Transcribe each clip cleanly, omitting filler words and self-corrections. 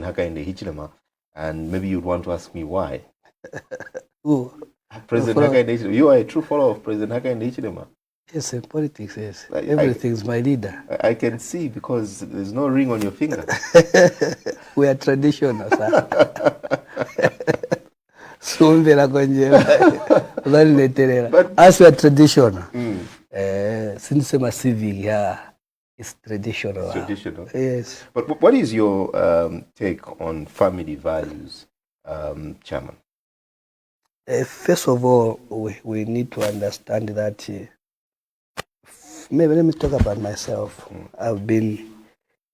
President Hakainde Hichilema, and maybe you'd want to ask me why. Who? President Hakainde Hichilema. You are a true follower of President Hakainde Hichilema. Yes, in politics, yes. Everything's my leader. I can see because there's no ring on your finger. We are traditional, sir. As we are traditional. Since I'm a civic, yeah, it's traditional. It's traditional. Yes. But what is your take on family values, Chairman? First of all, we need to understand that, maybe let me talk about myself. I've been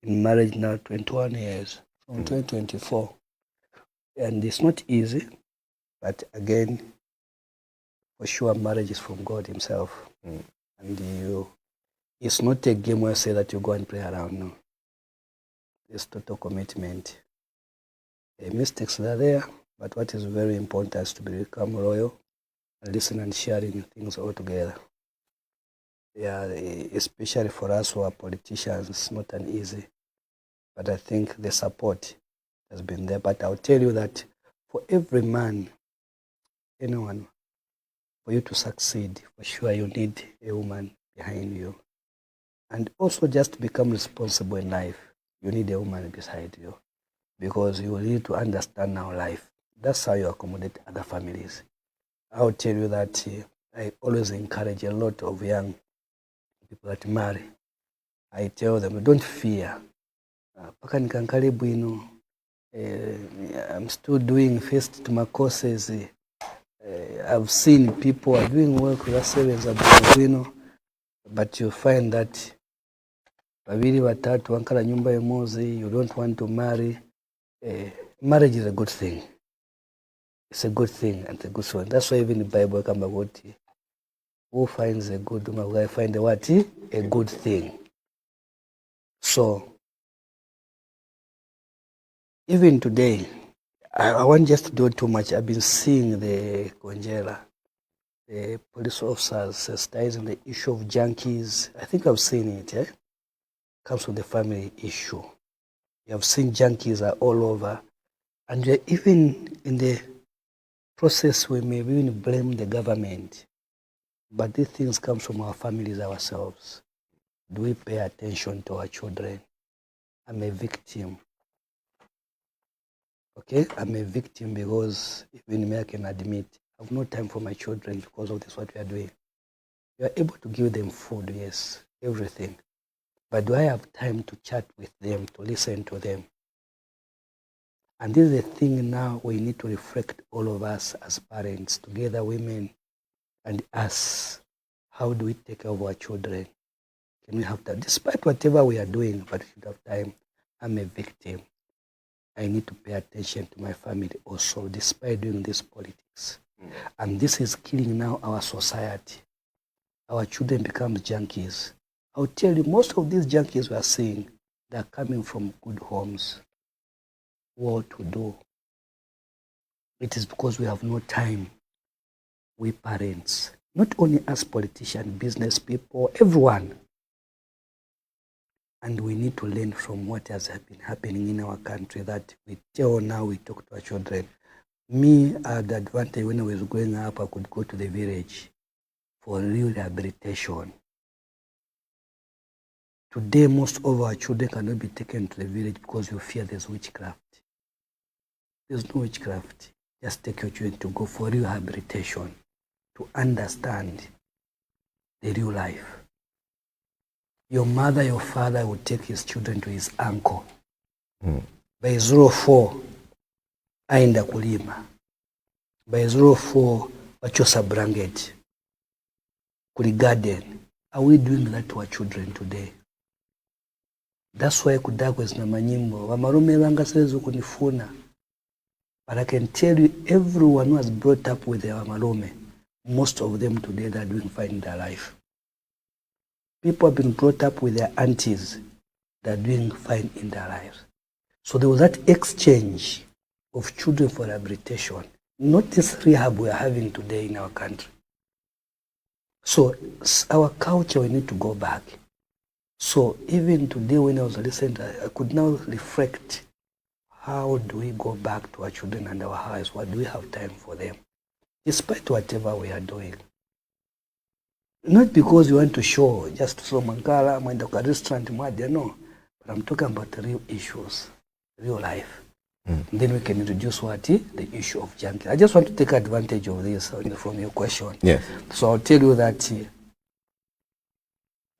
in marriage now 21 years, from 2024. And it's not easy, but again, for sure, marriage is from God himself. And it's not a game where I say that you go and play around, no. It's total commitment. Mistakes are there, but what is very important is to become loyal and listen and sharing things all together. Yeah, especially for us who are politicians, it's not an easy. But I think the support has been there. But I'll tell you that for every man, anyone, for you to succeed, for sure you need a woman behind you. And also just to become responsible in life, you need a woman beside you. Because you need to understand our life. That's how you accommodate other families. I'll tell you that I always encourage a lot of young people that marry. I tell them, don't fear. I'm still doing first to my courses. I've seen people are doing work with us, but you find that you don't want to marry. Marriage is a good thing. It's a good thing and a good one. That's why even the Bible comes about who finds a good woman will find a what? A good thing. So even today, I won't just do too much. I've been seeing the Konjela, the police officers sensitizing the issue of junkies. I think I've seen it, comes from the family issue. You have seen junkies are all over. And even in the process, we may even blame the government. But these things come from our families ourselves. Do we pay attention to our children? I'm a victim. Okay, I'm a victim because even me, I can admit, I have no time for my children because of this, what we are doing. We are able to give them food, yes, everything. But do I have time to chat with them, to listen to them? And this is the thing now we need to reflect, all of us as parents, together, women and us. How do we take care of our children? Can we have time? Despite whatever we are doing, but we should have time. I'm a victim. I need to pay attention to my family also, despite doing this politics. And this is killing now our society. Our children become junkies. I'll tell you, most of these junkies we are seeing, they are coming from good homes. What to do? It is because we have no time. We parents, not only us politicians, business people, everyone. And we need to learn from what has been happening in our country, that we tell now, we talk to our children. Me, I had the advantage when I was growing up, I could go to the village for real rehabilitation. Today, most of our children cannot be taken to the village because you fear there's witchcraft. There's no witchcraft. Just take your children to go for rehabilitation, to understand the real life. Your mother, your father would take his children to his uncle. By 04, aenda kulima. By 04, wachosa blanket. Kuli garden. Are we doing that to our children today? That's why kudakwe zina manyimbo. Wamarume wanga sezo kunifuna. But I can tell you, everyone who has brought up with their wamarume, most of them today, they are doing fine in their life. People have been brought up with their aunties, they are doing fine in their lives. So there was that exchange of children for rehabilitation, not this rehab we are having today in our country. So our culture, we need to go back. So even today when I was listening, I could now reflect how do we go back to our children and our house? What do we have time for them? Despite whatever we are doing. Not because we want to show, just so Mangala, Mandoka restaurant, no. But I'm talking about the real issues, real life. Then we can introduce the issue of junkie. I just want to take advantage of this from your question. Yes. So I'll tell you that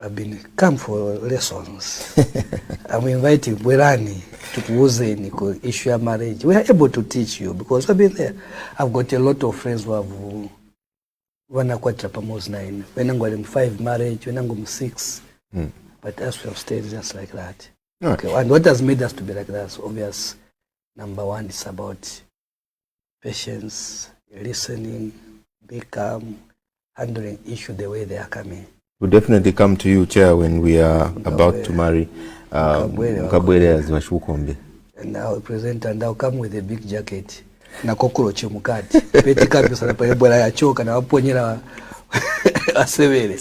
I've been come for lessons. I'm inviting Bwerani to Kuuze issue of marriage. We are able to teach you because I've been there. I've got a lot of friends who have wanakwatra 9, wenangwa 5 marriage, wenangwa 6. But as we have stayed just like that. Okay. And what has made us to be like that? So obvious. Number one is about patience, listening, be calm, handling issue the way they are coming. We'll definitely come to you, Chair, when we are about to marry. And I'll present and I'll come with a big jacket. Na cockroach mukati. Peti kabisa na payebola ya choka na waponyera asebele.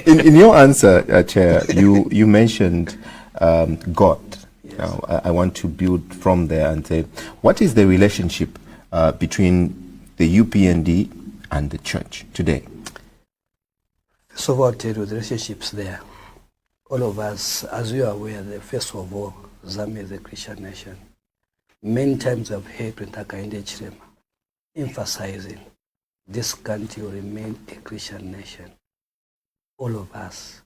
In your answer, Chair, you mentioned God. Yes. Now, I want to build from there and say, what is the relationship between the UPND and the church today? So I'll tell you the relationships there. All of us, as you are aware, first of all, Zambia is a Christian nation. Many times I've heard Pentakainde Chirema emphasizing this country will remain a Christian nation. All of us.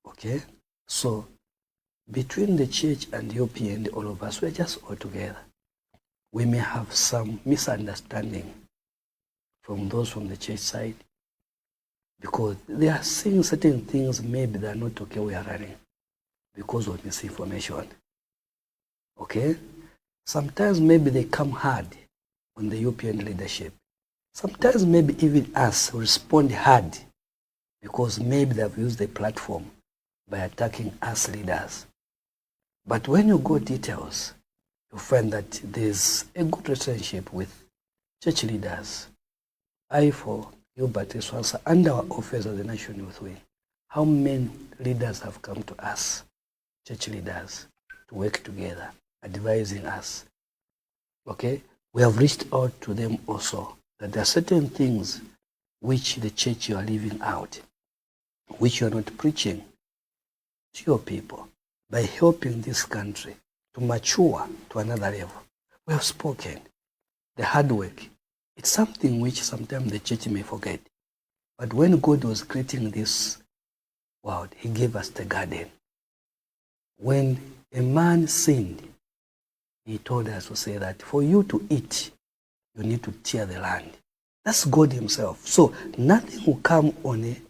Okay? So, between the church and the UPND, all of us, we're just all together. We may have some misunderstanding from those from the church side because they are saying certain things maybe they are not okay we are running because of misinformation. Okay? Sometimes maybe they come hard on the UPND leadership. Sometimes maybe even us respond hard because maybe they've used the platform by attacking us leaders. But when you go details, you find that there's a good relationship with church leaders. I, for Gilbert Swansa, and our office of the National Youth Wing, how many leaders have come to us, church leaders, to work together, advising us. Okay? We have reached out to them also that there are certain things which the church you are leaving out, which you are not preaching to your people by helping this country to mature to another level. We have spoken. The hard work. It's something which sometimes the church may forget. But when God was creating this world, he gave us the garden. When a man sinned, he told us to say that for you to eat, you need to tear the land. That's God himself. So nothing will come on a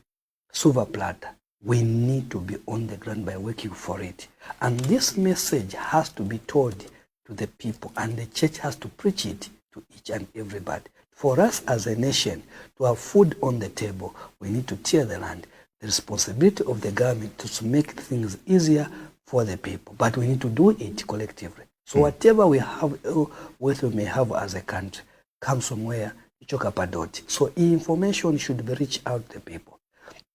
silver platter. We need to be on the ground by working for it. And this message has to be told to the people, and the church has to preach it to each and everybody. For us as a nation to have food on the table, we need to tear the land. The responsibility of the government is to make things easier for the people, but we need to do it collectively. So whatever we have, what we may have as a country, comes from where Chokapadoti. So information should be reached out to the people.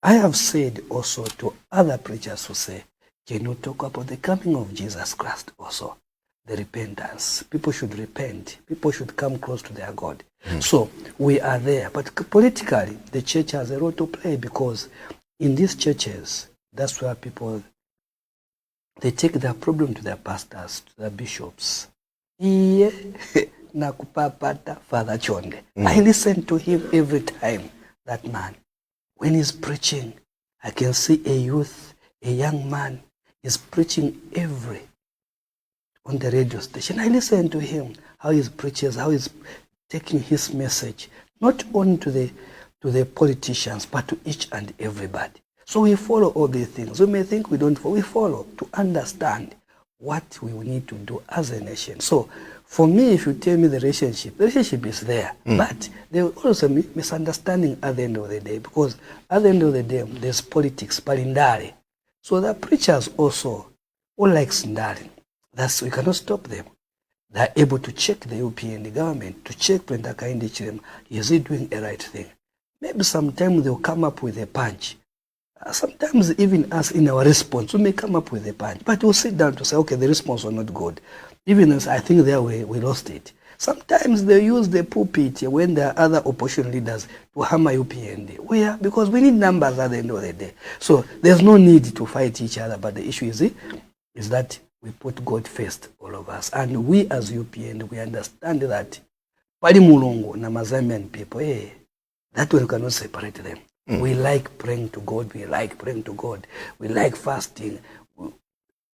I have said also to other preachers who say, can you talk about the coming of Jesus Christ also? The repentance. People should repent. People should come close to their God. So we are there. But politically, the church has a role to play because in these churches, that's where people, they take their problem to their pastors, to their bishops. Nakupapata Father Chonde. I listen to him every time, that man. When he's preaching, I can see a youth, a young man, is preaching on the radio station. I listen to him, how he preaches, how he's taking his message, not only to the politicians, but to each and everybody. So we follow all these things. We may think we don't follow. We follow to understand what we need to do as a nation. So for me, if you tell me the relationship is there. But there is also misunderstanding at the end of the day, because at the end of the day, there's politics, palindari. So the preachers also, all like Sindari, we cannot stop them. They're able to check the UPND government, to check Pentakainde Chirema, is he doing a right thing? Maybe sometime they'll come up with a punch. Sometimes even us in our response, we may come up with a punch, but we'll sit down to say, okay, the response was not good. Even as I think there we lost it. Sometimes they use the pulpit when there are other opposition leaders to hammer UPND. Because we need numbers at the end of the day. So there's no need to fight each other, but the issue is that we put God first, all of us. And we as UPND, we understand that Pali Mulongo na Mazambian people, that way we cannot separate them. We like praying to God. We like praying to God. We like fasting.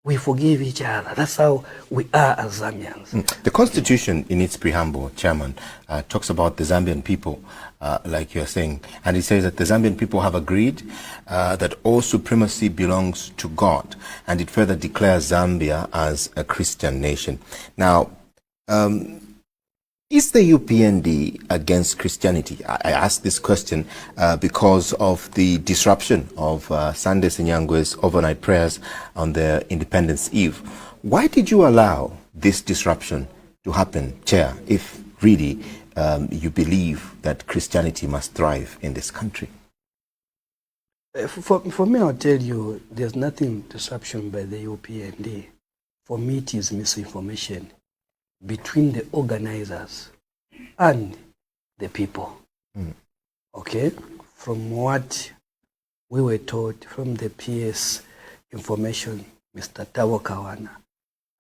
We forgive each other. That's how we are as Zambians. The Constitution, in its preamble, Chairman, talks about the Zambian people, like you're saying, and it says that the Zambian people have agreed that all supremacy belongs to God, and it further declares Zambia as a Christian nation. Now, is the UPND against Christianity? I ask this question because of the disruption of Sunday Sinyangwe's overnight prayers on their Independence Eve. Why did you allow this disruption to happen, Chair, if really you believe that Christianity must thrive in this country? For me, I'll tell you, there's nothing disruption by the UPND. For me, it is misinformation between the organizers and the people. Okay? From what we were told from the PS information, Mr. Tawo Kawana,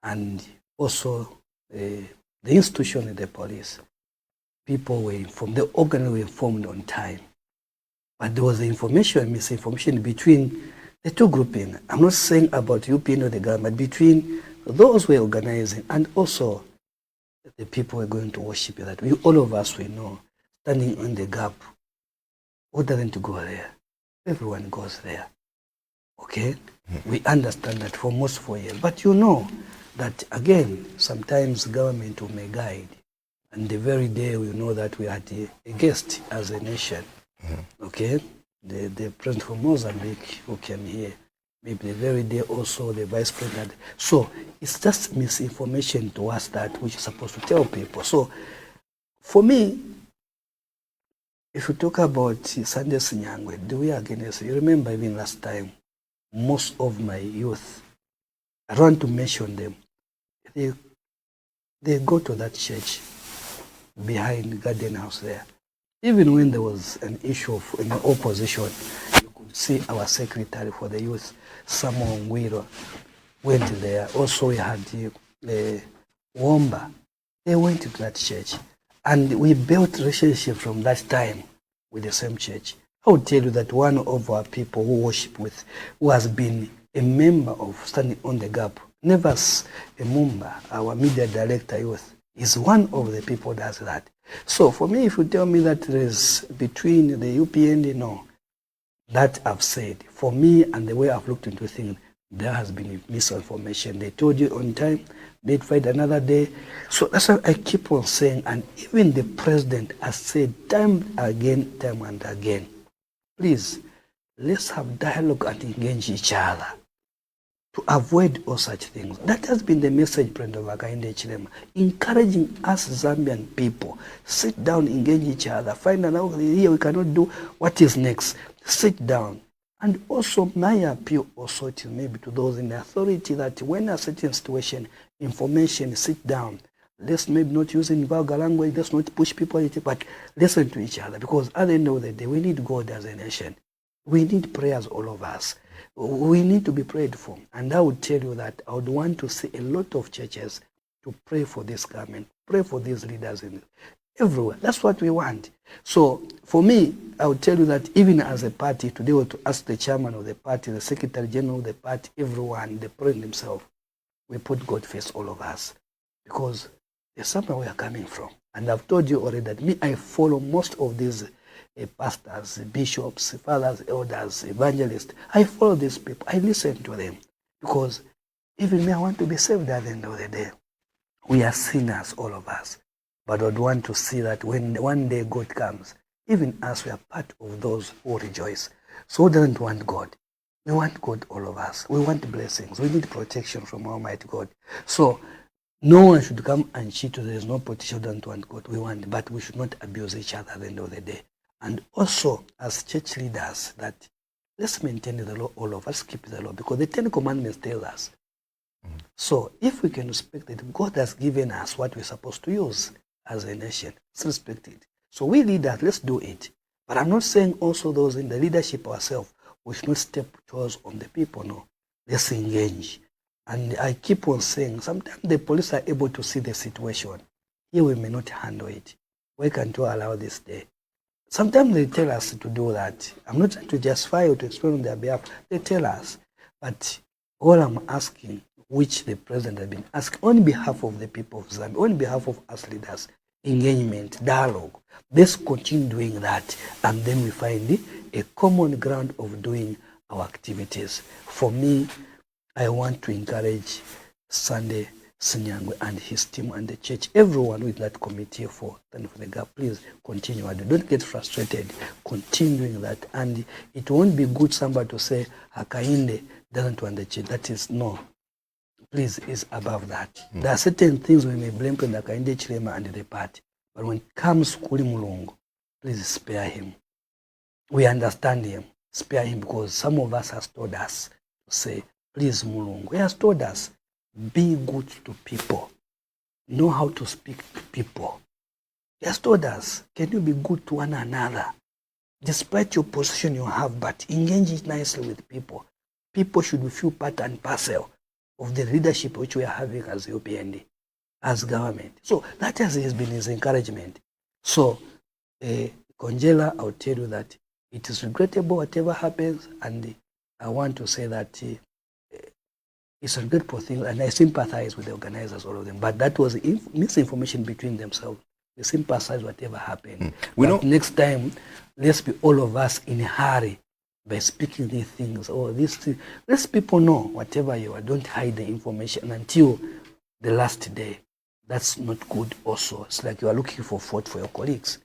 and also the institution of the police, people were informed, the organ were informed on time. But there was misinformation between the two groupings. I'm not saying about UPN or the government, between those who were organizing and also the people are going to worship that. All of us, we know, standing on the gap, who doesn't go there? Everyone goes there. Okay? We understand that for most 4 years. But you know that, again, sometimes government may guide. And the very day we know that we had a guest as a nation. Okay? The president from Mozambique who came here. Maybe the very day also the vice president. So it's just misinformation to us that we're supposed to tell people. So for me, if you talk about Sunday Sinyangwe, do we against? You remember even last time, most of my youth, I don't want to mention them, they go to that church behind Garden House there. Even when there was an issue of opposition, you could see our secretary for the youth, Samuel Ngwiro, went there. Also we had Womba. They went to that church. And we built relationship from that time with the same church. I would tell you that one of our people who worship with, who has been a member of Standing on the Gap, Nevas Emumba, our media director youth, is one of the people that does that. So for me, if you tell me that there is between the UPND, no, that I've said. For me and the way I've looked into things, there has been misinformation. They told you on time, they'd fight another day. So that's why I keep on saying, and even the president has said time and again, please, let's have dialogue and engage each other to avoid all such things. That has been the message, President Hakainde Hichilema, encouraging us Zambian people, sit down, engage each other, find out here we cannot do what is next. Sit down. And also my appeal also to maybe to those in the authority that when a certain situation, information, sit down. Let's maybe not using vulgar language, let's not push people, but listen to each other. Because at the end of the day, we need God as a nation. We need prayers, all of us. We need to be prayed for. And I would tell you that I would want to see a lot of churches to pray for this government, pray for these leaders everywhere. That's what we want. So for me, I would tell you that even as a party, today we to ask the chairman of the party, the secretary general of the party, everyone, the president himself, we put God first, all of us. Because there's somewhere we are coming from. And I've told you already that me, I follow most of these pastors, bishops, fathers, elders, evangelists. I follow these people. I listen to them. Because even me, I want to be saved at the end of the day. We are sinners, all of us. But I'd want to see that when one day God comes, even us, we are part of those who rejoice. So who doesn't want God? We want God, all of us. We want blessings. We need protection from Almighty God. So no one should come and cheat. There is no politician who doesn't want God. We want, but we should not abuse each other at the end of the day. And also, as church leaders, that let's maintain the law all of us, keep the law, because the Ten Commandments tell us. So if we can respect it, God has given us what we're supposed to use as a nation. Let's respect it. So we leaders, let's do it. But I'm not saying also those in the leadership ourselves, we should not step towards on the people. No, let's engage. And I keep on saying, sometimes the police are able to see the situation. Here we may not handle it. Why can't you allow this day? Sometimes they tell us to do that. I'm not trying to justify or to explain on their behalf. They tell us. But all I'm asking, which the president has been asking on behalf of the people of Zambia, on behalf of us leaders, engagement, dialogue. Let's continue doing that, and then we find a common ground of doing our activities. For me, I want to encourage Sunday Sinyangwe and his team and the church, everyone with that committee for Stand for the Gap, please continue. Don't get frustrated. Continuing that. And it won't be good somebody to say, Hakainde doesn't want the church. That is no. Please, is above that. There are certain things we may blame President Hakainde Chilema and the party. But when it comes to Kuli Mulongo, please spare him. We understand him. Spare him, because some of us has told us to say, please Mulongo. He has told us, be good to people. Know how to speak to people. He has told us, can you be good to one another? Despite your position you have, but engage it nicely with people. People should feel part and parcel of the leadership which we are having as UPND, as government. So that has been his encouragement. So, Konjela, I'll tell you that it is regrettable whatever happens, and I want to say that it's a regretful thing, and I sympathize with the organizers, all of them. But that was misinformation between themselves. They sympathize whatever happened. But next time, let's be all of us in a hurry by speaking these things or these things. Let people know whatever you are. Don't hide the information until the last day. That's not good also. It's like you are looking for fault for your colleagues.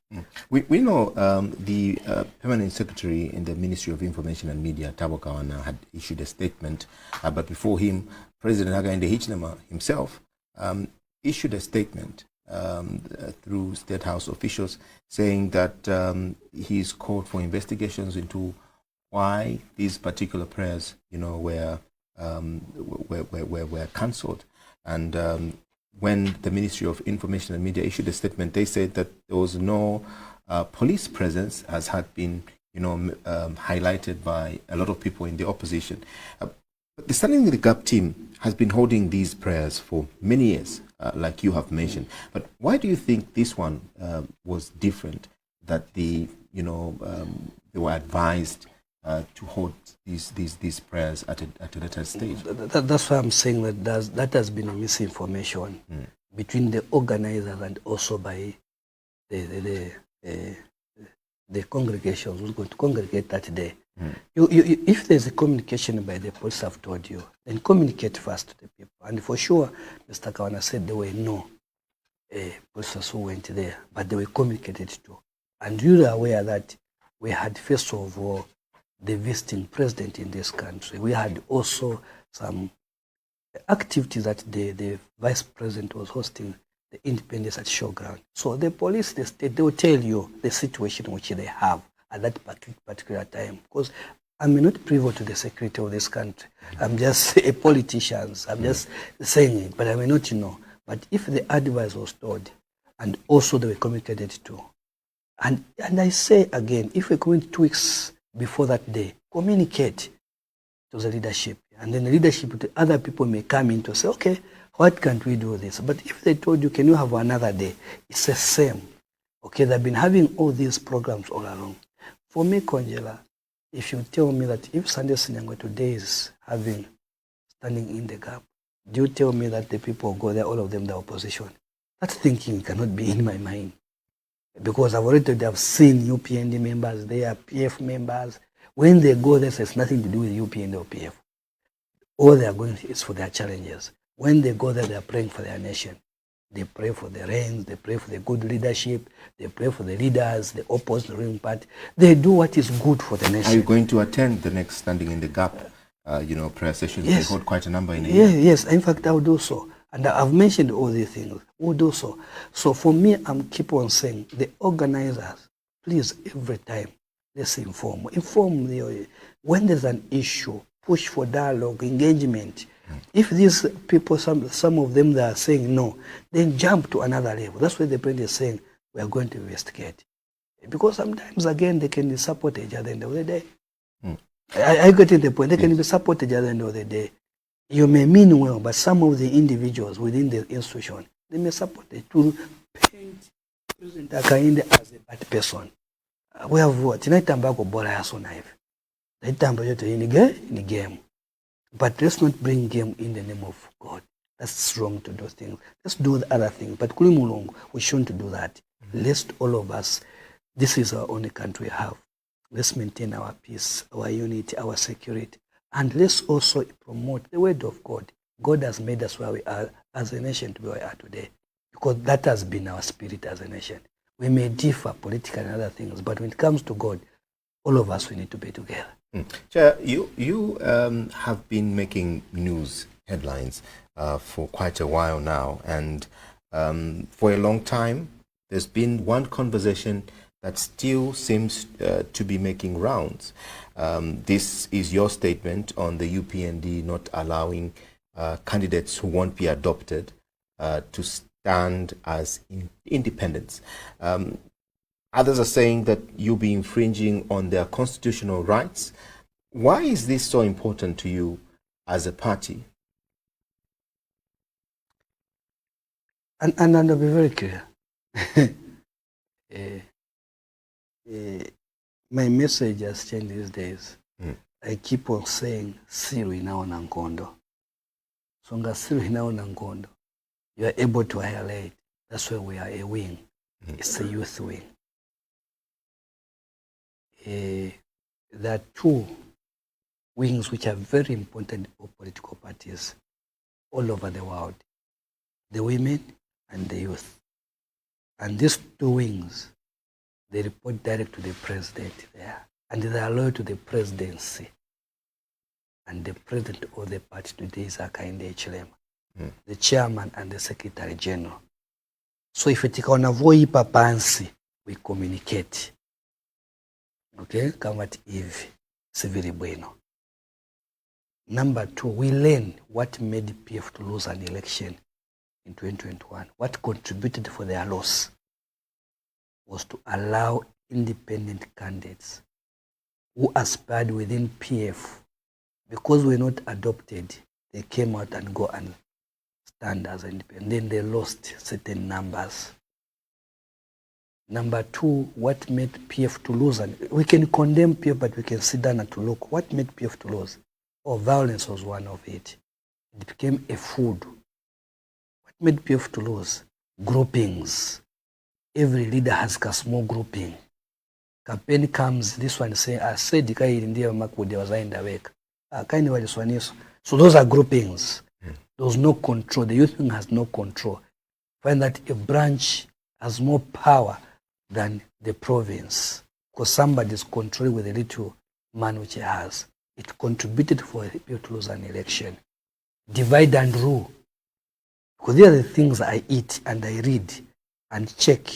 We know the Permanent Secretary in the Ministry of Information and Media, Thabo Kawana, had issued a statement, but before him, President Hakainde Hichilema himself issued a statement through State House officials saying that he's called for investigations into why these particular prayers, were cancelled. And when the Ministry of Information and Media issued a statement, they said that there was no police presence, as had been, highlighted by a lot of people in the opposition. But the Standing the Gap team has been holding these prayers for many years, like you have mentioned. But why do you think this one was different? That they were advised to hold these prayers at a later stage? That's why I'm saying that has been a misinformation between the organizers and also by the congregations who's going to congregate that day. If there's a communication by the police, I've told you, then communicate first to the people. And for sure, Mr. Kawana said there were no police who went there, but they were communicated to. And you are aware that we had, first of all, the visiting president in this country. We had also some activities that the vice president was hosting, the independence at showground. So the police, the state, they will tell you the situation which they have at that particular time. Because I'm not privy to the security of this country. I'm just a politician. I'm just saying it, but I may not know. But if the advice was told, and also they were communicated to, and I say again, if we're going 2 weeks before that day, communicate to the leadership. And then the leadership, the other people may come in to say, okay, what can't we do this? But if they told you, can you have another day? It's the same. Okay, they've been having all these programs all along. For me, Konjela, if you tell me that if Sunday Sinyangwe today is having Standing in the Gap, do you tell me that the people go there, all of them, the opposition? That thinking cannot be in my mind. Because I've already have seen UPND members there, PF members. When they go there, it's nothing to do with UPND or PF. All they are going is for their challenges. When they go there, they are praying for their nation. They pray for the rains, they pray for the good leadership, they pray for the leaders, the opposing ruling party. They do what is good for the nation. Are you going to attend the next Standing in the Gap, prayer sessions? Yes. They hold quite a number in a year. Yes, in fact, I will do so. And I've mentioned all these things. We'll do so. So for me, I'm keep on saying, the organizers, please, every time, let's inform when there's an issue, push for dialogue, engagement. If these people, some of them that are saying no, then jump to another level. That's why the president is saying we are going to investigate. Because sometimes, again, they can be supported at the end of the day. I get the point. They can be supported at the end of the day. You may mean well, but some of the individuals within the institution, they may support it to paint President Akainde as a bad person. We have what? Tinaitambako bora yaso na hivi. Naitamba yote in game. But let's not bring game in the name of God. That's wrong to do things. Let's do the other things. But kuli mulungu, we shouldn't do that. Let's all of us, this is our only country we have. Let's maintain our peace, our unity, our security. And let's also promote the word of God. God has made us where we are as a nation to be where we are today. Because that has been our spirit as a nation. We may differ politically and other things, but when it comes to God, all of us, we need to be together. Chair, you have been making news headlines for quite a while now, and for a long time, there's been one conversation that still seems to be making rounds. This is your statement on the UPND not allowing candidates who won't be adopted to stand as independents. Others are saying that you'll be infringing on their constitutional rights. Why is this so important to you as a party? And I'll be very clear. My message has changed these days. I keep on saying, Siru inaona nkondo. Songa Siru inaona nkondo. You are able to highlight. That's why we are a wing. It's a youth wing. There are two wings which are very important for political parties all over the world. The women and the youth. And these two wings, they report direct to the president there. And they are loyal to the presidency. And the president of the party today is Akainde Chilema, the chairman and the secretary general. So if it ipa pansi, we communicate. Okay, come at Eve, Civil Bueno. Number two, we learn what made PF to lose an election in 2021. What contributed for their loss was to allow independent candidates who aspired within PF, because we're not adopted, they came out and go and stand as independent. Then they lost certain numbers. Number two, what made PF to lose? And we can condemn PF, but we can sit down and to look. What made PF to lose? Oh, violence was one of it. It became a food. What made PF to lose? Groupings. Every leader has a small grouping. Campaign comes, this one say, I said, so those are groupings. There's no control. The youth wing has no control. Find that a branch has more power than the province, because somebody is controlling with a little man which he has. It contributed for people to lose an election. Divide and rule. Because they are the things I eat and I read and check.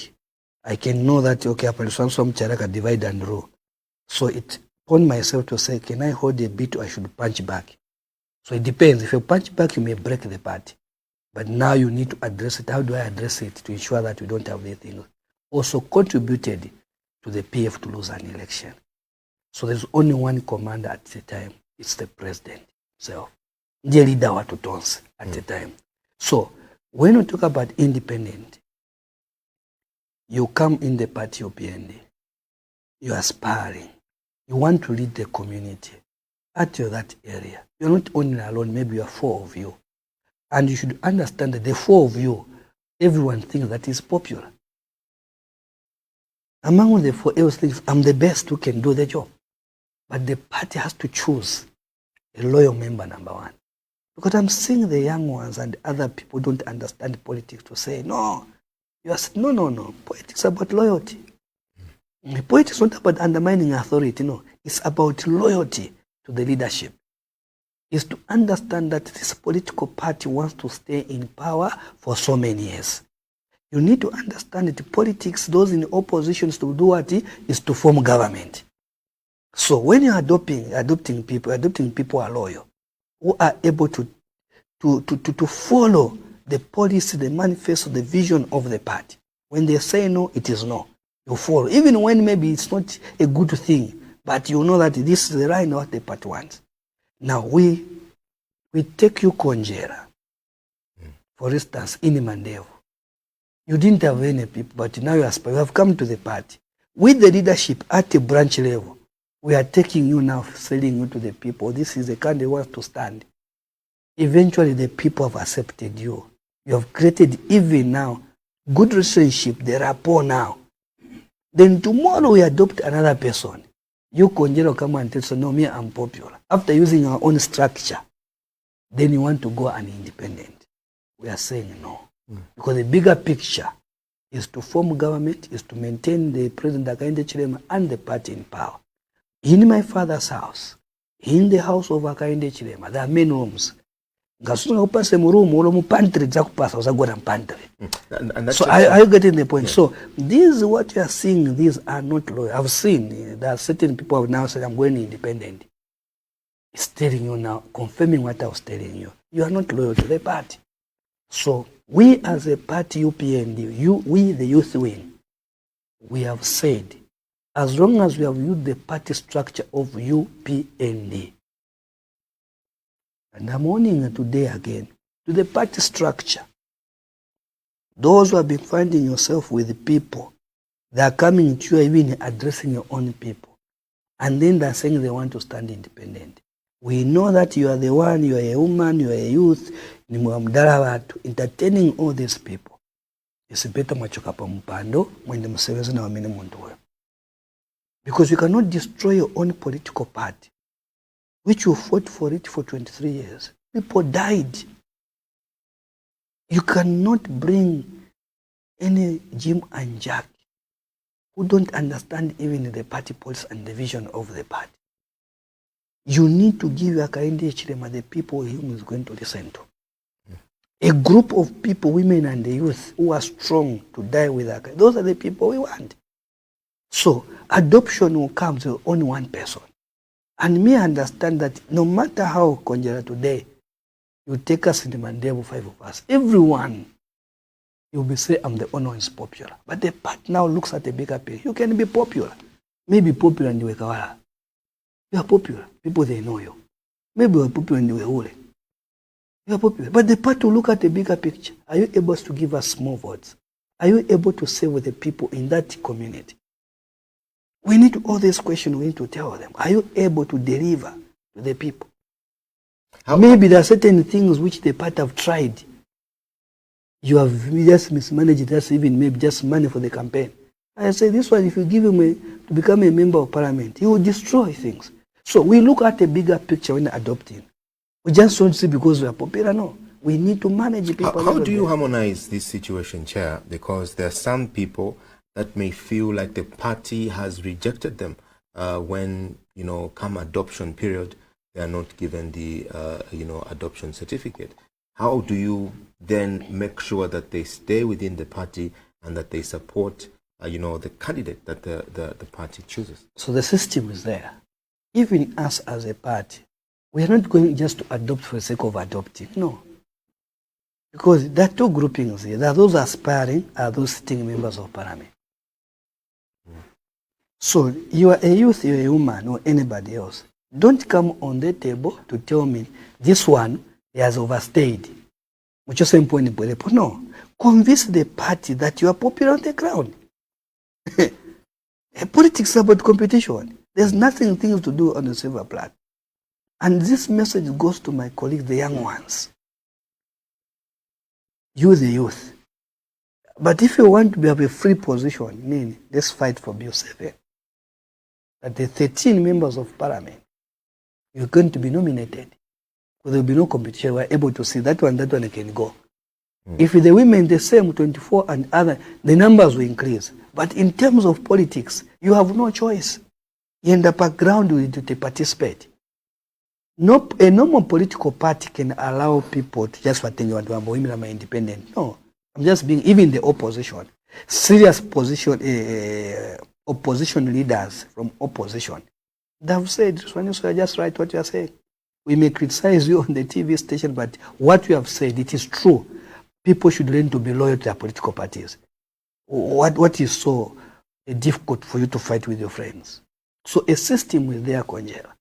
I can know that, okay, some charaka divide and rule. So it upon myself to say, can I hold a bit or I should punch back? So it depends. If you punch back, you may break the party. But now you need to address it. How do I address it to ensure that we don't have anything? Also contributed to the PF to lose an election. So there's only one commander at the time. It's the president himself. The leader watutonsi at the time. So when we talk about independent, you come in the party UPND. You are aspiring. You want to lead the community at that area. You're not only alone. Maybe you are four of you. And you should understand that the four of you, everyone thinks that is popular. Among the four, everyone thinks I'm the best who can do the job. But the party has to choose a loyal member, number one. Because I'm seeing the young ones and other people don't understand politics to say, no, no. Politics is about loyalty. Politics is not about undermining authority, no. It's about loyalty to the leadership. Is to understand that this political party wants to stay in power for so many years. You need to understand that politics, those in oppositions to do what is to form government. So when you're adopting people are loyal, who are able to follow the policy, the manifesto, the vision of the party. When they say no, it is no. You follow. Even when maybe it's not a good thing, but you know that this is the right what the party wants. Now we take you Konjera, for instance, in Mandevo. You didn't have any people, but now you have come to the party. With the leadership at the branch level, we are taking you now, selling you to the people. This is the candidate who wants to stand. Eventually, the people have accepted you. You have created even now good relationship, the rapport now. Then tomorrow we adopt another person. You Konjero come and tell us, no, me, I'm popular. After using our own structure, then you want to go an independent. We are saying no. Because the bigger picture is to form government, is to maintain the President Hakainde Hichilema and the party in power. In my father's house, in the house of Hakainde Hichilema, there are many rooms. So are you getting the point? Yeah. So this is what you are seeing. These are not loyal. I've seen there are certain people have now said I'm going independent. It's telling you now, confirming what I was telling you. You are not loyal to the party. So we as a party UPND, we the youth wing, we have said as long as we have used the party structure of UPND. And I'm warning today again to the party structure. Those who have been finding yourself with the people, they are coming to you even addressing your own people. And then they're saying they want to stand independent. We know that you are the one, you are a woman, you are a youth, entertaining all these people. It's better because you cannot destroy your own political party, which you fought for it for 23 years. People died. You cannot bring any Jim and Jack who don't understand even the party policy and the vision of the party. You need to give Hakainde Hichilema the people whom is going to listen to. A group of people, women and the youth, who are strong to die with Hakainde. Those are the people we want. So adoption will come to only one person. And me understand that no matter how Konjera today, you take us in the Mandela, 5 of us, everyone, you will say, I'm the one who is popular. But the part now looks at the bigger picture. You can be popular. Maybe popular in the Wekawala. You are popular. People, they know you. Maybe you are popular in the Wehule. You are popular. But the part to look at the bigger picture, are you able to give us small votes? Are you able to say with the people in that community? We need all these questions, we need to tell them. Are you able to deliver to the people? Maybe there are certain things which the party have tried. You have just mismanaged, that's even maybe just money for the campaign. I say this one, if you give him to become a member of parliament, he will destroy things. So we look at a bigger picture when adopting. We just don't see because we are popular, no. We need to manage people. How do you harmonize this situation, Chair? Because there are some people that may feel like the party has rejected them when, come adoption period, they are not given the, adoption certificate. How do you then make sure that they stay within the party and that they support, the candidate that the party chooses? So the system is there. Even us as a party, we are not going just to adopt for the sake of adopting. No. Because there are two groupings here. There are those aspiring, are those sitting members of parliament. So you are a youth, you are a woman, or anybody else. Don't come on the table to tell me this one has overstayed. No. Convince the party that you are popular on the ground. Politics is about competition. There's nothing things to do on the silver platter. And this message goes to my colleagues, the young ones. You, the youth. But if you want to have a free position, let's fight for Bill 7. That the 13 members of parliament, you're going to be nominated. Because there will be no competition. We're able to see that one can go. If the women the same, 24 and other, the numbers will increase. But in terms of politics, you have no choice. In the background, you need to participate. No, a normal political party can allow people to just think you want to women are independent. No, I'm just being, even the opposition, serious position, opposition leaders from opposition, They have said, so you are just right what you are saying. We may criticize you on the TV station, but what you have said, it is true. People should learn to be loyal to their political parties. What is so difficult for you to fight with your friends? So a system is there, Konjela.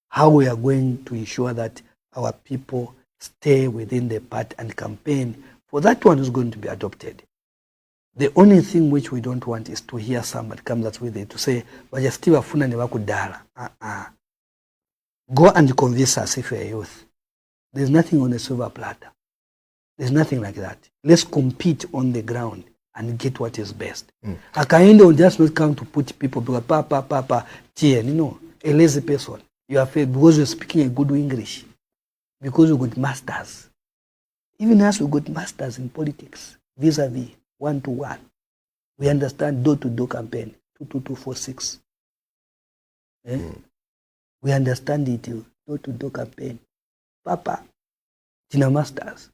How we are going to ensure that our people stay within the party and campaign for that one is going to be adopted. The only thing which we don't want is to hear somebody comes up with it to say, "Wajastiva funa ne wakudala." Go and convince us if you're a youth. There's nothing on a silver platter. There's nothing like that. Let's compete on the ground and get what is best. Akaenda will just not come to put people because papa, a lazy person. You are afraid because you're speaking a good English. Because you got masters. Even us, we got masters in politics. Vis-a-vis, one-to-one. We understand door-to-door campaign, 22246. We understand it, door-to-door campaign. Papa, tina masters.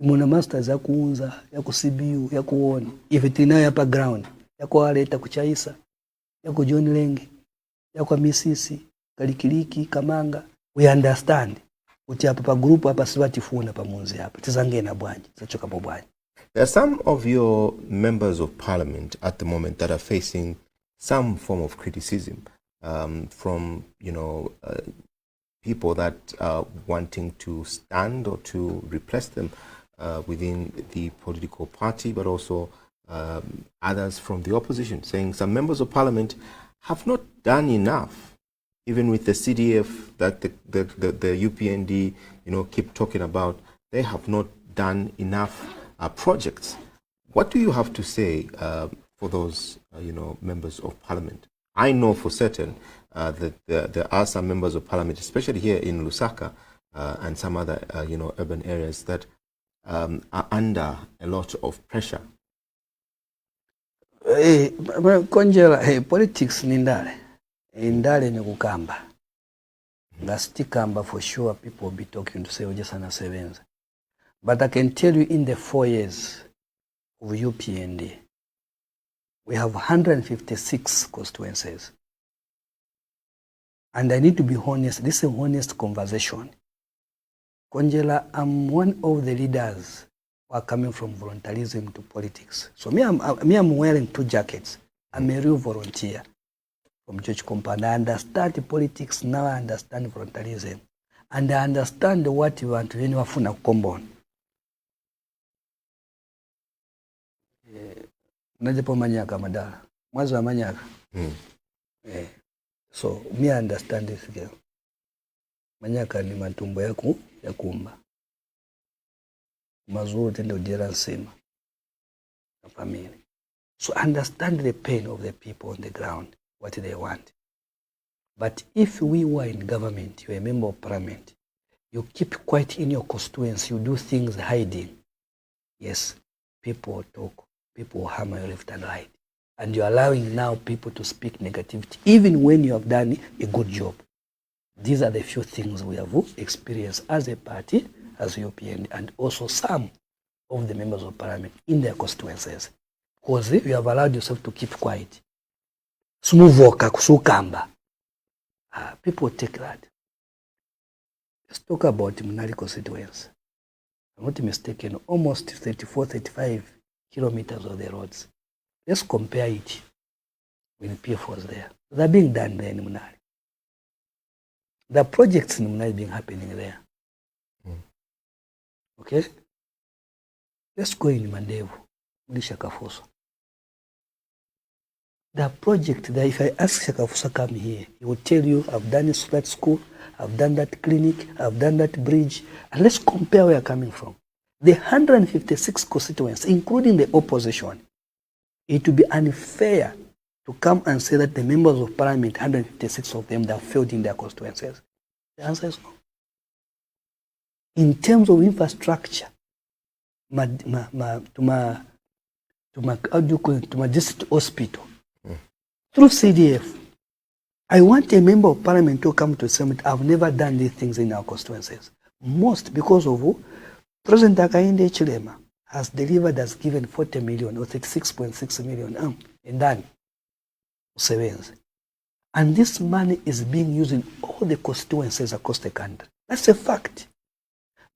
Muna masters ya kuunza, ya kusibiu, ya kuoni. If itinayo hapa ground, ya kuwaleta kuchaisa, ya John Lenge, ya kwa Misisi, Kalikiliki, Kamanga. We understand. Uti hapa pa group hapa siwati funa pa munzi hapa. Tizange na bwanji, sachoka po bwanji. There are some of your members of parliament at the moment that are facing some form of criticism from, people that are wanting to stand or to replace them within the political party, but also others from the opposition, saying some members of parliament have not done enough, even with the CDF that the UPND, keep talking about. They have not done enough projects. What do you have to say for those, members of parliament? I know for certain that there are some members of parliament, especially here in Lusaka and some other, urban areas that are under a lot of pressure. Konjela, politics ni ndale. Ndale ni kukamba. Ngasti kamba for sure people will be talking to say Ojesana Sevenza. But I can tell you in the 4 years of UPND, we have 156 constituencies. And I need to be honest, this is an honest conversation. Konjela, I'm one of the leaders who are coming from voluntarism to politics. So I'm wearing 2 jackets. I'm a real volunteer from church compound. I understand politics, now I understand voluntarism. And I understand what you want to do wafuna kukombona. Najepo manyaka madala. Mwazo wa manyaka. So, me understand this girl. Manyaka ni matumbo ya kumba. Mazuru tende ujira nsema. Na family. So, understand the pain of the people on the ground, what they want. But if we were in government, you're a member of parliament, you keep quiet in your constituency, you do things hiding. Yes, people talk, people hammer your left and right. And you're allowing now people to speak negativity, even when you have done a good job. These are the few things we have experienced as a party, as UPND, and also some of the members of parliament in their constituencies. Because you have allowed yourself to keep quiet. Sumuvoka kusukamba. People take that. Let's talk about Munali constituency. I'm not mistaken, almost 34, 35 kilometers of the roads. Let's compare it when PF was there. They're being done there in Munali. The projects in Munali being happening there. Okay? Let's go in Mandevu, Shakafoso. The project that if I ask Shakafosa come here, he will tell you, I've done that school, I've done that clinic, I've done that bridge. And let's compare where you're coming from. The 156 constituents, including the opposition, it would be unfair to come and say that the members of parliament, 156 of them, that failed in their constituencies. The answer is no. In terms of infrastructure, to my district hospital, through CDF, I want a member of parliament to come to the summit. I've never done these things in our constituencies. Most because of who? President Hakainde Hichilema has given 40 million or 36.6 million in done. And this money is being used in all the constituencies across the country. That's a fact.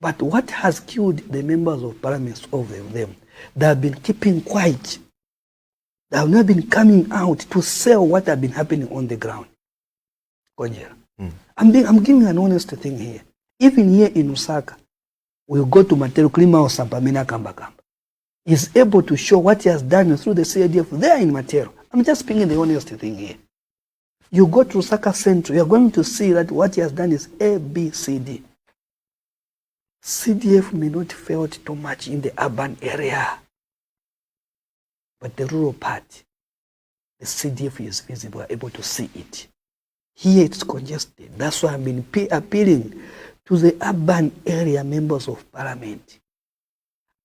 But what has killed the members of parliament over them? They have been keeping quiet. They have not been coming out to sell what has been happening on the ground. I'm giving an honest thing here. Even here in Lusaka, we go to Matero Klima or Sampamina Kamba. He's able to show what he has done through the CIDF there in Matero. I'm just speaking the honest thing here. You go to Lusaka Central, you're going to see that what he has done is A, B, C, D. CDF may not felt too much in the urban area, but the rural part, the CDF is visible, able to see it. Here it's congested. That's why I've been appealing to the urban area members of parliament.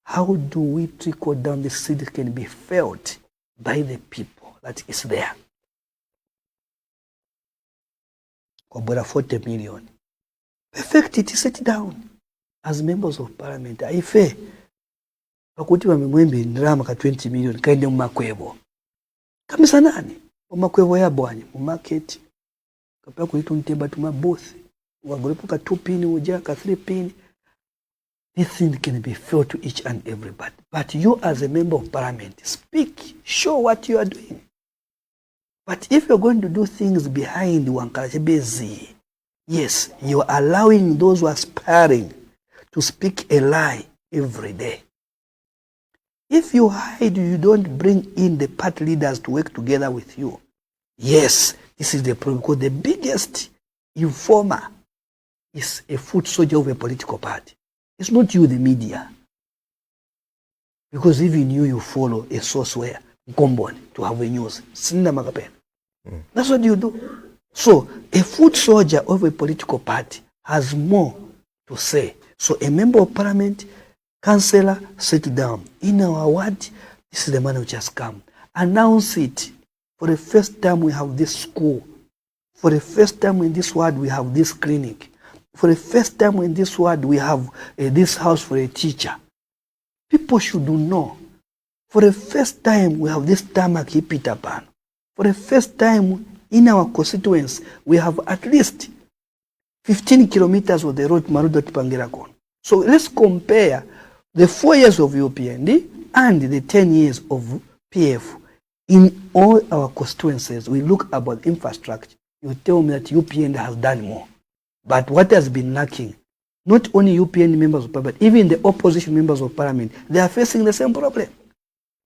How do we trickle down the city can be felt by the people that is there? About 40 million. Perfect it, sit down. As members of parliament, ife pakuti wamemwembe ndirama ka 20 million kaende mumakwebo kamisa nani mumakwebo ya bwanyi mu market kapya kuitu ntemba tuma booth wagolepo ka 2 pin uja ka 3 pin. This thing can be felt to each and everybody, but you as a member of parliament, speak, show what you are doing. But if you're going to do things behind Wankalachebezi, yes, you are allowing those who are aspiring to speak a lie every day. If you hide, you don't bring in the party leaders to work together with you. Yes, this is the problem, because the biggest informer is a foot soldier of a political party. It's not you, the media. Because even you follow a source where to have a news. That's what you do. So a foot soldier of a political party has more to say. So a member of parliament, councillor, sit down. In our ward, this is the money which has come. Announce it. For the first time we have this school. For the first time in this ward we have this clinic. For the first time in this ward we have this house for a teacher. People should know. For the first time we have this tarmac Peter Pan. For the first time in our constituents we have at least 15 kilometers of the road Marudo to Pangerakon. So let's compare the 4 years of UPND and the 10 years of PF. In all our constituencies, we look about infrastructure. You tell me that UPND has done more. But what has been lacking, not only UPND members of parliament, even the opposition members of parliament, they are facing the same problem.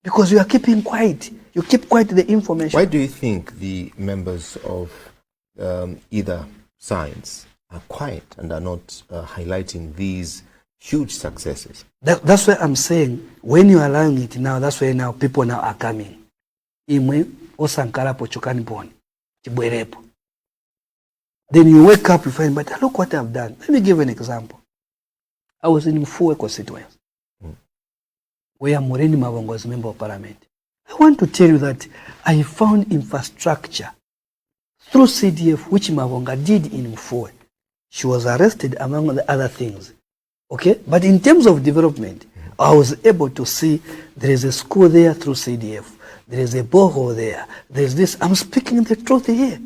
Because you are keeping quiet. You keep quiet the information. Why do you think the members of either sides are quiet and are not highlighting these huge successes? That's why I'm saying, when you are allowing it now, that's why now people now are coming. Imwe osankara po chokani poni, chibwerepo. Then you wake up, you find, but look what I've done. Let me give an example. I was in Mfuwe constituency, where Moreni Mavongo was a member of parliament. I want to tell you that I found infrastructure through CDF, which Mavonga did in Mfuwe. She was arrested among the other things. Okay? But in terms of development, I was able to see there is a school there through CDF. There is a borehole there. There's this. I'm speaking the truth here.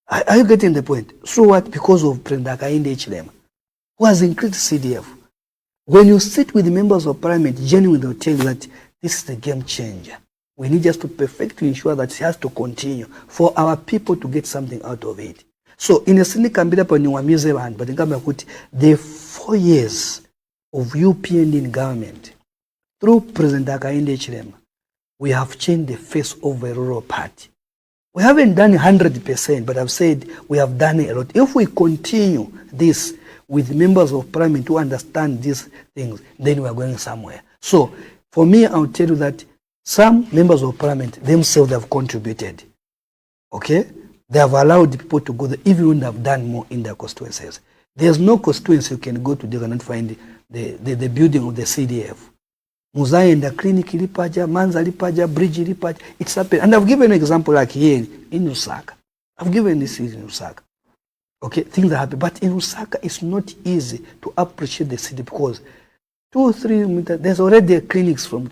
Are you getting the point? So what? Because of Prendaka Inde Chilema, who has increased CDF. When you sit with the members of parliament, genuinely they'll tell you that this is the game changer. We need just to perfect to ensure that it has to continue for our people to get something out of it. So in a cynical but the 4 years of UPND in government, through President Hakainde Hichilema, we have changed the face of a rural party. We haven't done 100%, but I've said we have done a lot. If we continue this with members of parliament who understand these things, then we are going somewhere. So for me, I'll tell you that some members of parliament themselves have contributed. Okay? They have allowed people to go there, even when they have done more in their constituencies. There's no constituency you can go to, they cannot find the building of the CDF. Muzai and the clinic ilipaja, Manza ilipaja, bridge ilipaja. It's happened. And I've given an example like here in Lusaka. I've given this in Lusaka. Okay, things that happen. But in Lusaka, it's not easy to appreciate the city because 2 or 3 meters, there's already clinics from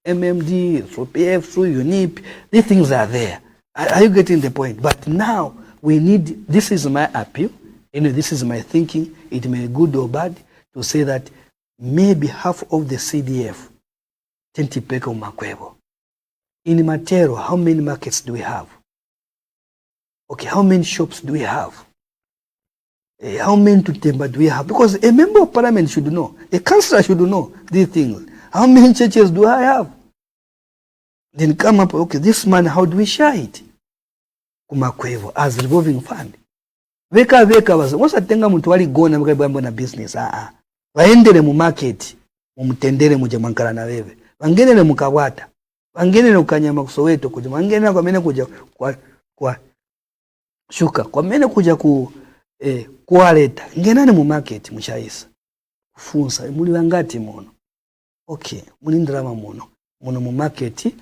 MMD, through PF, through UNIP. These things are there. Are you getting the point? But now we need, this is my appeal, this is my thinking, it may be good or bad, to say that maybe half of the CDF tentipeka umakwevo. In Matero, how many markets do we have? Okay, how many shops do we have? How many to Temba do we have? Because a member of parliament should know, a councillor should know these things. How many churches do I have? Then come up, okay, this man, how do we share it? Kumakwevo, as revolving fund. Veka wasa tenga mtu wali gona mkabambo na business. Waendele mu market, mumtendele mujamankala na wewe. Wangenele mukawata. Wangenele ukanyama kusoweto kuja. Wangenele kwa mene kuja kwa shuka. Kwa mene kuja kuwaleta. Ngenane mu market mushaisa. Kufunsa. Muli wangati mono. Okay. Muli ndrama mono. Mono mu market.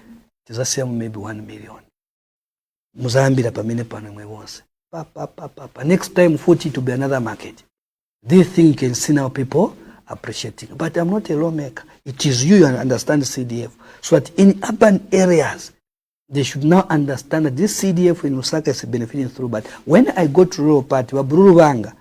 Tizasema maybe 1 million. Muzambira pamene pano mwewonse. Next time 40 to be another market. This thing can see now people appreciating. But I'm not a lawmaker. It is you who understand CDF. So that in urban areas, they should now understand that this CDF in Lusaka is benefiting through. But when I go to rural part, Waburubanga,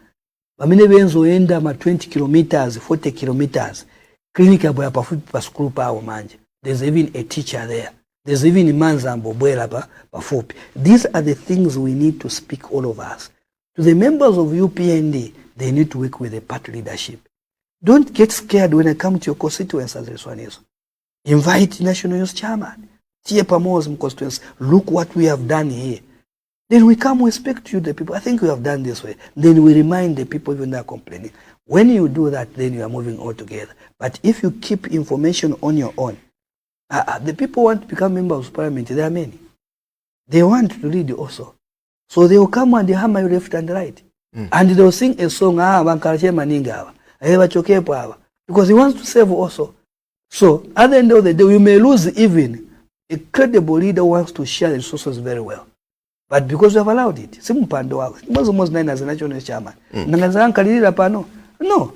Bamine Benzo enda ma 20 kilometers, 40 kilometers, clinic ya boya pafupi pa skulu pa manje. There's even a teacher there. There's even Manzambo Bwela pafupi. These are the things we need to speak, all of us. To the members of UPND, they need to work with the party leadership. Don't get scared when I come to your constituents as this one is. Invite National Youth Chairman. Tia pamoja constituents. Look what we have done here. Then we come, we speak to you, the people. I think we have done this way. Then we remind the people even that are complaining. When you do that, then you are moving all together. But if you keep information on your own, the people want to become members of parliament. There are many. They want to read also. So they will come and they hammer you left and right. And they will sing a song, because he wants to save also. So at the end of the day, we may lose even a credible leader who wants to share the resources very well. But because we have allowed it, he was almost 9 as a national chairman. No.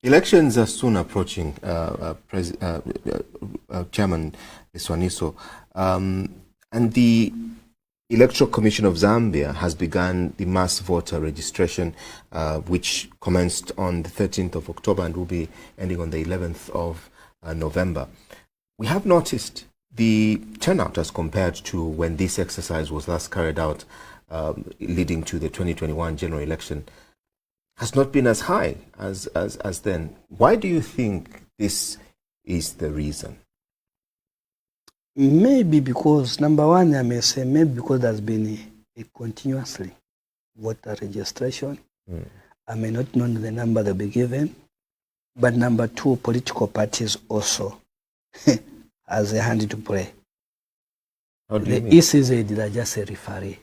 Elections are soon approaching, Chairman Swaniso. And the Electoral Commission of Zambia has begun the mass voter registration, which commenced on the 13th of October and will be ending on the 11th of November. We have noticed the turnout as compared to when this exercise was last carried out, leading to the 2021 general election, has not been as high as then. Why do you think this is the reason? Maybe because, number one, I may say, maybe because there's been a continuously voter registration. I may not know the number they'll be given. But number two, political parties also has a hand to play. How do you mean? The ECZ are just a referee.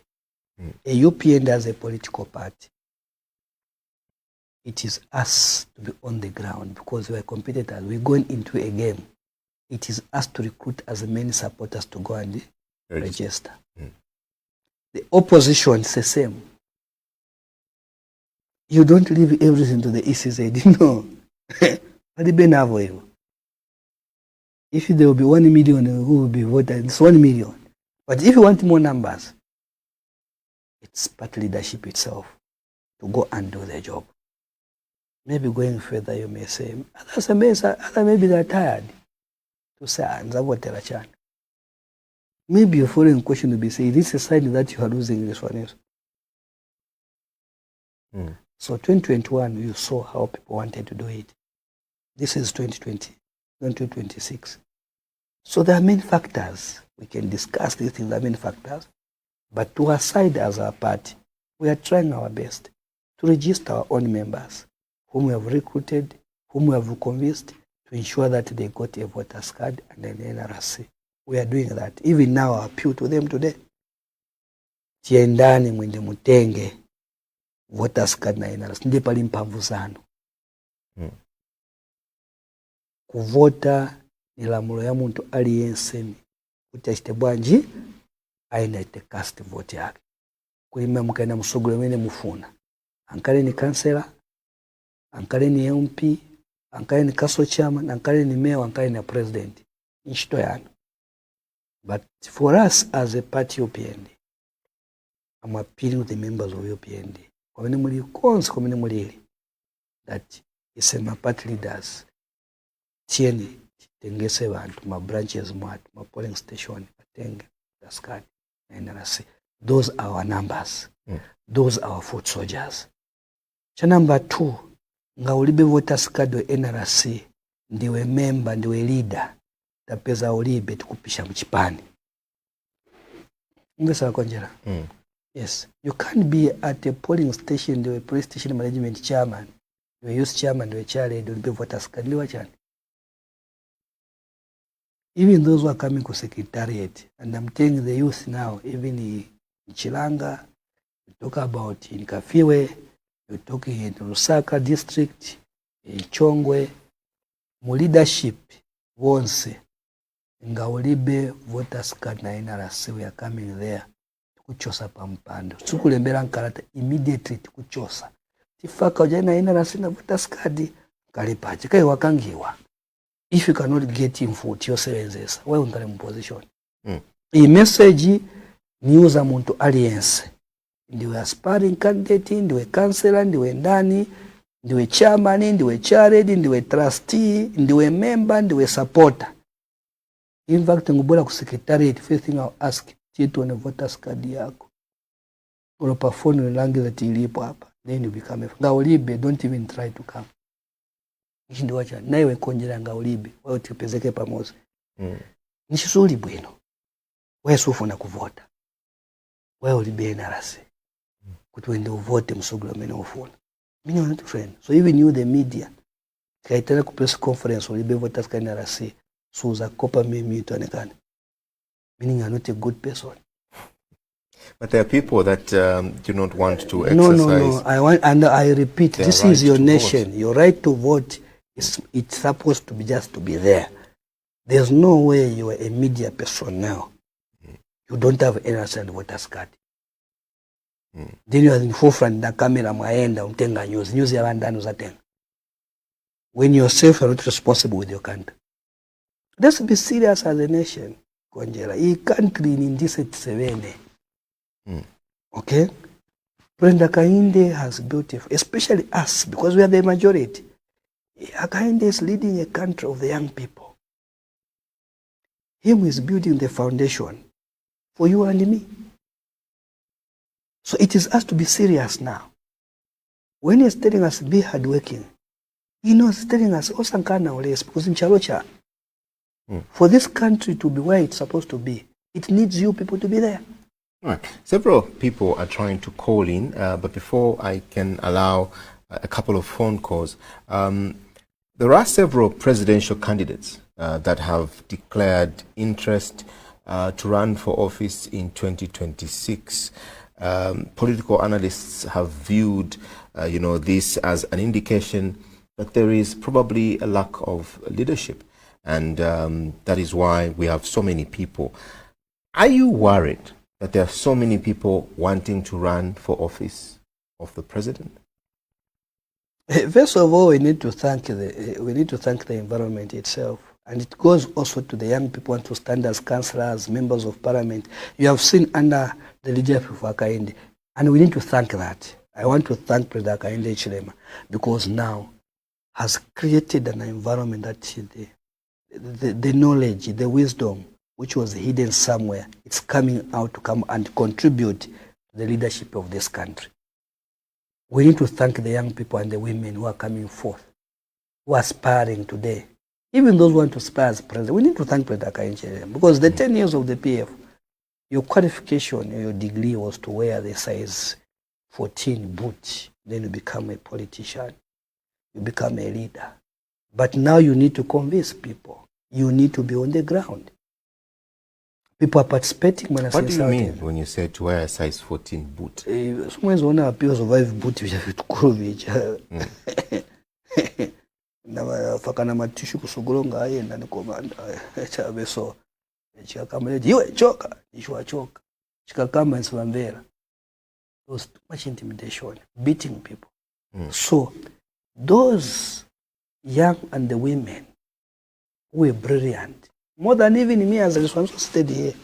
A UPND as a political party. It is us to be on the ground because we are competitors. We're going into a game. It is us to recruit as many supporters to go and register. The opposition is the same. You don't leave everything to the ECZ. No. If there will be 1 million who will be voted, it's 1 million. But if you want more numbers, it's party leadership itself to go and do their job. Maybe going further, you may say, maybe they're tired to say, maybe your foreign question will be saying, this is a sign that you are losing this one. So 2021, you saw how people wanted to do it. This is 2020, 2026. So there are many factors. We can discuss these things, there are many factors. But to our side as our party, we are trying our best to register our own members, whom we have recruited, whom we have convinced, to ensure that they got a voter's card and an NRC. We are doing that. Even now, I appeal to them today. Tiendani mwende mutenge voters card na NRC. Ndi pali mpamvu sana. Kuvota ni lamulo ya muntu aliyensemi. Utachite bwanji, aina ite cast vote yake. Kulima mkaina musugule mwene mufuna. Ankale ni kansela, ankale ni MP, ankale ni council chairman, ankale ni mayor, ankale ni president. Nchito yano. But for us as a party UPND, I'm appealing to the members of UPND. That is my party leaders. Tieni, tengese bantu, my branches, my polling station, atenge, daskadi, NRC. Those are our numbers. Those are our foot soldiers. Cha number 2, nga ulibe voters card wa NRC, ndiwe member, ndiwe leader, tapeza ulibe tukupisha mchipani. Ngesa konjera. Yes, you can't be at a polling station, the police station management chairman, the youth chairman, the chair, the voters card. Even those who are coming to secretariat, and I'm telling the youth now, even in Chilanga, you talk about in Kafiwe, you're talking in Lusaka district, in Chongwe, mu leadership, once, nga ulibe voters card na NRC, we are coming there. Kuchosa pampando sukulembera nkarata immediately kuchosa tifaka ujana NRC na voters card kalipache kai wakangiwa. If you cannot get him for yourselves, why unkale mu position i message news muntu alliance ndiwe aspiring candidate, ndiwe councillor, ndiwe ndani, ndiwe chairman, ndiwe chairlady, ndiwe trustee, ndiwe member, ndiwe supporter. In fact ngubula ku secretariat, first thing I'll ask chetu na voters card yako. Uropa phone ulangi za tilipo hapa. Then you become a ngaulibe, don't even try to come. Nishindi wacha, naiwe konjela ngaulibe, wao tupezeke pamoja. Nishisuli bwino. Wewe sufu na kuvota. Wewe ulibe NRC. Kutuende uvote msugula mene ufuna. Mini wana tu friend. So even you the media, kaitana ku press conference ulibe voters card NRC. Suza kopa mimi tuanekane. Meaning you're not a good person. But there are people that do not want to exercise. No. I repeat, this is your nation. Your right to vote it's supposed to be just to be there. There's no way you are a media person now. You don't have NRC and voters card. Then you are in forefront the camera mwaenda umtenga news ya bandani uzatenga. When yourself are not responsible with your country. Let's be serious as a nation. Konjera, hii country ni indecent sevene. Okay? President Hakainde has built, especially us, because we are the majority. Hakainde is leading a country of the young people. Him is building the foundation for you and me. So it is us to be serious now. When he's telling us be hardworking, he knows telling us Osankana Oles, because in Charocha, for this country to be where it's supposed to be, it needs you people to be there. Right. Several people are trying to call in, but before I can allow a couple of phone calls, there are several presidential candidates that have declared interest to run for office in 2026. Political analysts have viewed, this as an indication that there is probably a lack of leadership. And that is why we have so many people. Are you worried that there are so many people wanting to run for office of the president? First of all, we need to thank the environment itself, and it goes also to the young people who want to stand as councillors, members of parliament. You have seen under the leadership of Hakainde, and we need to thank that. I want to thank President Hakainde Hichilema because now has created an environment that the knowledge, the wisdom, which was hidden somewhere, it's coming out to come and contribute to the leadership of this country. We need to thank the young people and the women who are coming forth, who are aspiring today. Even those who want to aspire as president, we need to thank President Hakainde because the 10 years of the PF, your qualification, your degree was to wear the size 14 boot. Then you become a politician. You become a leader. But now you need to convince people. You need to be on the ground. People are participating. What do you mean when you say to wear a size 14 boot? Someone's on a pure survive boot which have to fakana matishu kusugulonga ayenda ni komanda chabeso chikakamba iwe choka ishwa choka chikakamba nsibambera. There was too much intimidation, beating people. So those young and the women who were brilliant, more than even me as a responsible state here,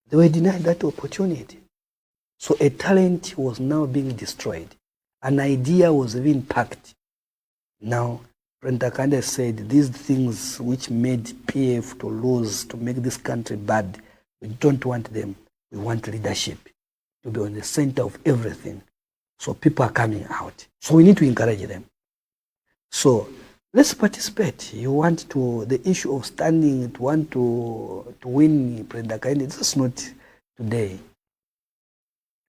they were denied that opportunity. So a talent was now being destroyed. An idea was being packed. Now, Brenda said these things which made PF to lose, to make this country bad, we don't want them. We want leadership to be on the center of everything. So people are coming out. So we need to encourage them. So let's participate. You want to, the issue of standing, to want to win Brenda Kande, this is not today.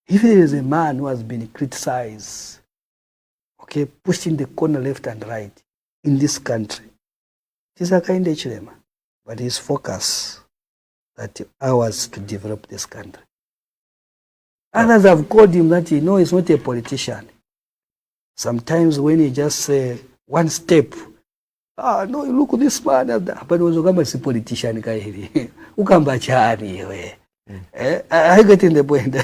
If there is a man who has been criticized, okay, pushed in the corner left and right in this country, it is a kind of Chilema, but his focus that ours to develop this country. Others have called him that, he's not a politician. Sometimes when he just say one step, no, you look at this man, but he was a politician. Ukamba chani we. I get in the point.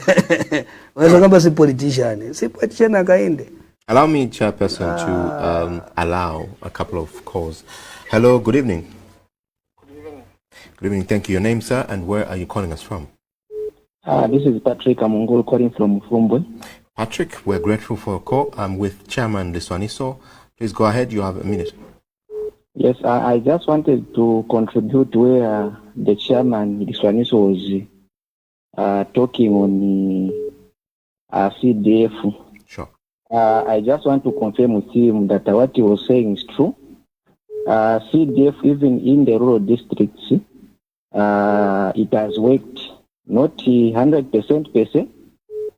Was a politician. Si politician akaende. Allow me, Chairperson, to allow a couple of calls. Hello, good evening. Good evening. Thank you. Your name, sir, and where are you calling us from? This is Patrick Amongol calling from Fumbwe. Patrick, we're grateful for your call. I'm with Chairman Liswaniso. Please go ahead. You have a minute. Yes, I just wanted to contribute where the Chairman Liswaniso was talking on CDF. Sure. I just want to confirm with him that what he was saying is true. CDF, even in the rural districts, it has worked, not 100%,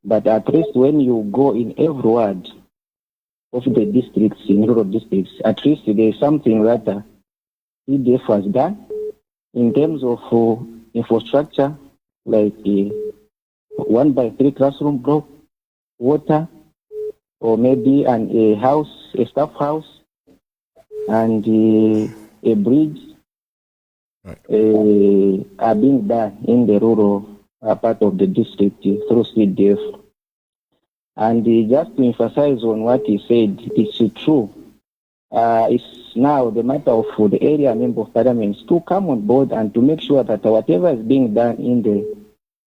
but at least when you go in every ward of the districts, in rural districts, at least there is something that CDF has done in terms of infrastructure, like 1x3 classroom block, water, or maybe a house, a staff house, and a bridge are being done in the rural part of the district through CDF. And just to emphasize on what he said, it's true. It's now the matter of the area member of parliament to come on board and to make sure that whatever is being done in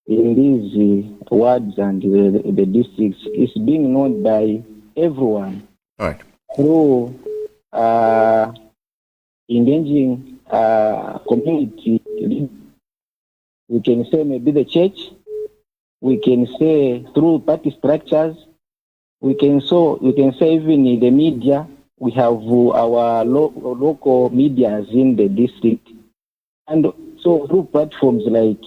these wards and the districts is being known by everyone. All right. Through engaging community. We can say maybe the church. We can say through party structures. We can say even in the media. We have our local medias in the district, and so through platforms like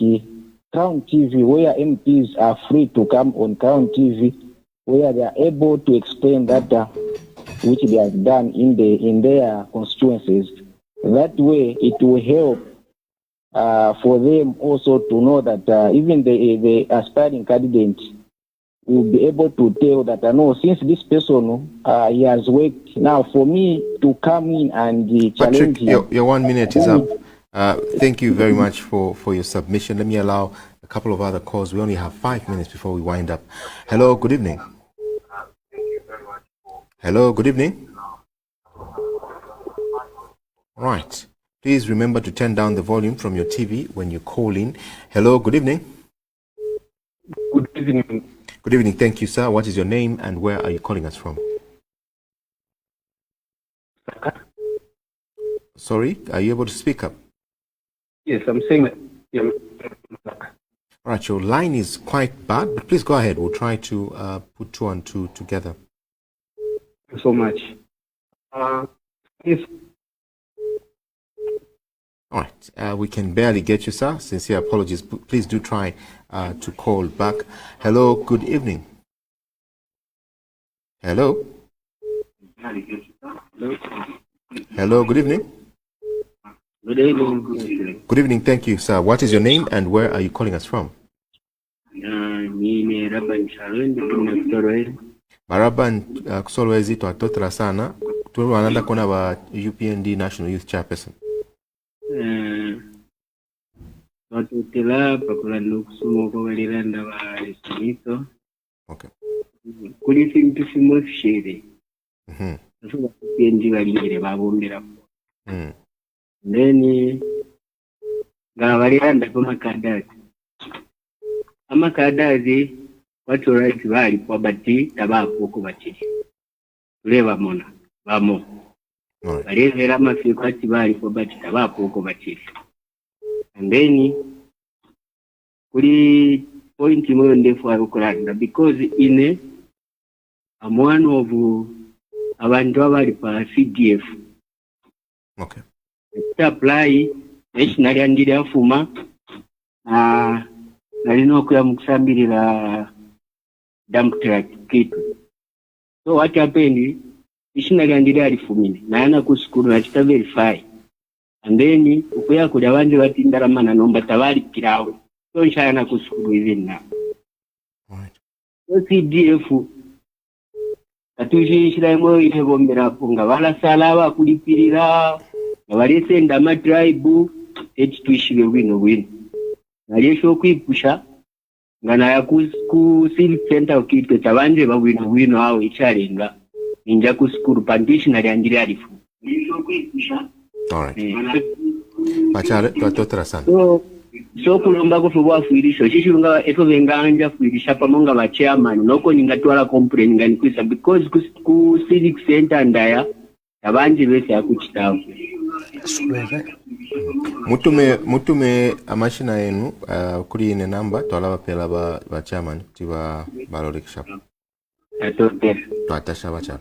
Crown TV, where MPs are free to come on Crown TV, where they are able to explain that which they have done in their constituencies. That way, it will help for them also to know that even the aspiring candidate will be able to tell that no, since this person he has worked. Now, for me to come in and challenge Patrick, your 1 minute is up. Thank you very much for your submission. Let me allow a couple of other calls. We only have 5 minutes before we wind up. Hello, good evening. Hello, good evening. Right. Please remember to turn down the volume from your TV when you call in. Hello, good evening. Good evening. Good evening. Thank you, sir. What is your name and where are you calling us from? Sorry, are you able to speak up? Yes, I'm saying that. Yeah. All right, your line is quite bad, but please go ahead. We'll try to put two and two together. Thank you so much. Yes. All right, we can barely get you, sir. Sincere apologies. Please do try to call back. Hello, good evening. Hello. Hello, good evening. Good evening. Good evening, thank you, sir. What is your name and where are you calling us from? Maraban kusolwezi twatotra sana. Tuwananda kona wa UPND National Youth Chairperson. Watutila pakulanda okusoma okw'abaliranda ba Liswaniso. Okay. Kuli kintu kimu ekishere. Nasobola UPND balire babongerako. Then ng'abaliranda amakaddazi watu right balipo bati tabakuko bakiri tuleba mona bamo balevera amafiko ati balipo bati tabakuko bakiri. And then kuri point imwe ndefu arukuranda because I'm one of abantu abali pa CDF. Okay. Apply national andiri afuma nalino kuya mukusambirira dump truck kitu. So what happened, national andiri alifumine naana ku school nachita verify, and then ukuya kuja banje batindara mana nomba tabali kirawe so nshana ku school even now. Right. So CDF atujishiramo ile bombera kunga bala sala kulipirira abalesenda ama tribe etwishire wino nalesho kwipusha ngana ya ku civic center okitwe tabanje bawino awo ichalenga ninja ku school plantation ali andiri alifu nalesho kwipusha. All right. Bachale twatotera sana. So kulomba kufubwa fuirisho shishirunga eto venganja fuirisha pamonga ba chairman noko ningatwala complain ngani kwisa because ku civic center ndaya abanje bese akuchitawo. Mutume amashina yenu kuri ine namba twalaba pela ba chairman tiba balolekisha. Twatasha bachale.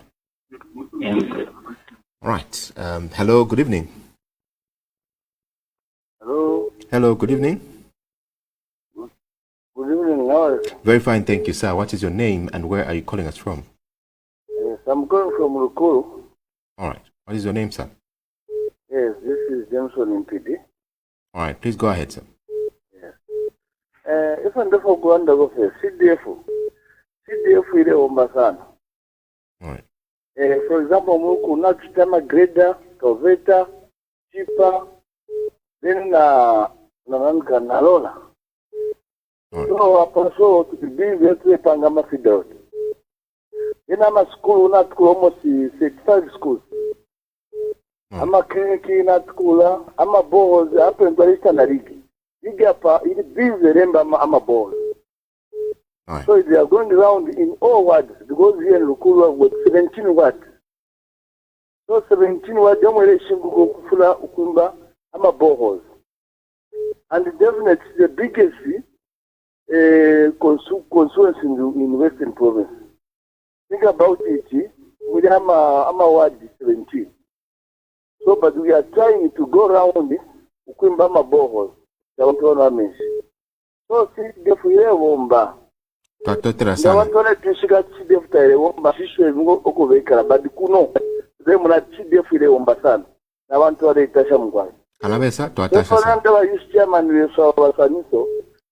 Right. Hello, good evening. Hello, good evening. Good evening, how are you? Very fine, thank you, sir. What is your name and where are you calling us from? Yes, I'm calling from Rukuru. All right. What is your name, sir? Yes, this is Jameson in PD. All right, please go ahead, sir. Yes. If I'm therefore going to go for CDF ile omba sana. All right. For example, muku na chitama grader, toveta, chipa, then na lola. So upon so to be very pangama feed out. In a school, not almost 65 schools. I'm a clinic in a school, I'm a balls, up in Barista Igapa, it is remember I'm a ball. So they are going around in all words because here in Lukula with 17 words. So 17 words, don't worry, Shingu Kufula Ukumba, I'm a ball. And definitely the biggest consuence in Western Province. Think about it, we have a word 17. So, but we are trying to go around it, Ukumbama Bohol, the one so, see, the Fuye Womba. The one to Shiga Chidef Womba, Fisher, Okoveka, but the Kuno, they will not Chidef Wombasan. I want to read Tashamwan. Anabesa, to attach. So, for use chairman, we saw Saniso,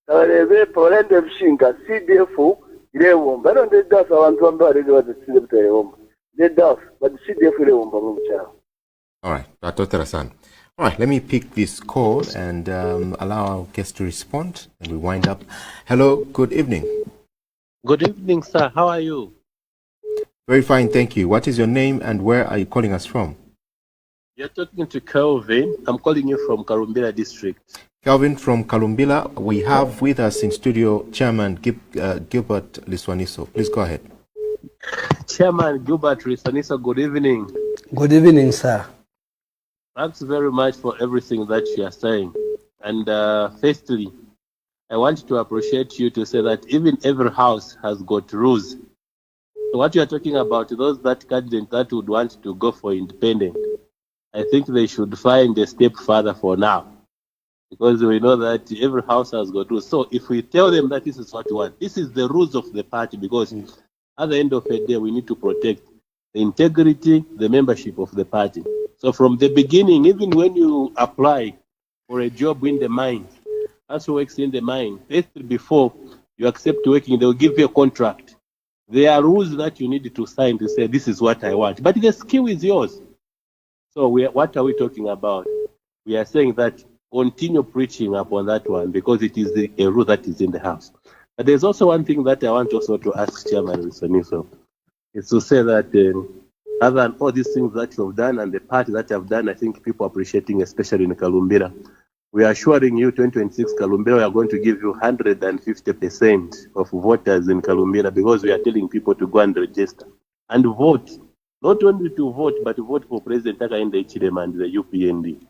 the Poland of Shinka, CDF, ile Womba. I don't know that I want to remember the CDF Womba. They does, but the CDF Womba. All right, all right, let me pick this call and allow our guest to respond and we wind up. Hello, good evening. Good evening, sir. How are you? Very fine, thank you. What is your name and where are you calling us from? You're talking to Kelvin. I'm calling you from Kalumbila district. Kelvin from Kalumbila. We have with us in studio Chairman Gilbert Liswaniso. Please go ahead. Chairman Gilbert Liswaniso, good evening. Good evening, sir. Thanks very much for everything that you are saying. And firstly, I want to appreciate you to say that even every house has got rules. So what you are talking about, those that candidate that would want to go for independent, I think they should find a step further for now. Because we know that every house has got rules. So if we tell them that this is what we want, this is the rules of the party, because at the end of the day, we need to protect the integrity, the membership of the party. So from the beginning, even when you apply for a job in the mine, as works in the mine, before you accept working, they will give you a contract. There are rules that you need to sign to say, this is what I want. But the skill is yours. So what are we talking about? We are saying that continue preaching upon that one because it is a rule that is in the house. But there's also one thing that I want also to ask Chairman Wilson. Is to say that other than all these things that you have done and the party that you have done, I think people are appreciating, especially in Kalumbira. We are assuring you 2026 Kalumbira, we are going to give you 150% of voters in Kalumbira, because we are telling people to go and register and vote. Not only to vote, but to vote for President Hakainde Hichilema and the UPND.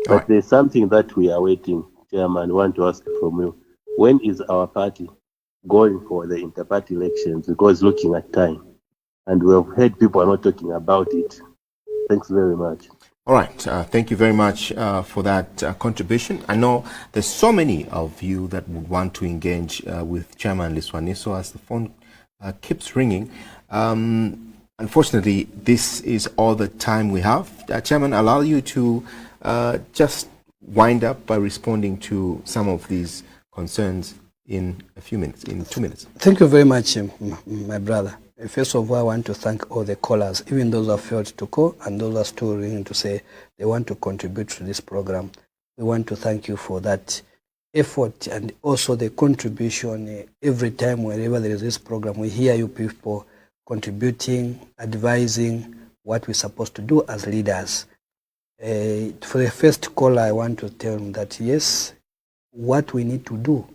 But right. there's something that we are waiting, Chairman, want to ask from you. When is our party going for the inter-party elections? Because looking at time, and we have heard people are not talking about it. Thanks very much. All right. Thank you very much for that contribution. I know there's so many of you that would want to engage with Chairman Liswaniso as the phone keeps ringing. Unfortunately, this is all the time we have. Chairman, I'll allow you to just wind up by responding to some of these concerns in a few minutes, in 2 minutes. Thank you very much, my brother. First of all, I want to thank all the callers, even those who have failed to call and those who are still ringing to say they want to contribute to this program. We want to thank you for that effort and also the contribution. Every time, wherever there is this program, we hear you people contributing, advising what we're supposed to do as leaders. For the first caller, I want to tell them that yes, what we need to do,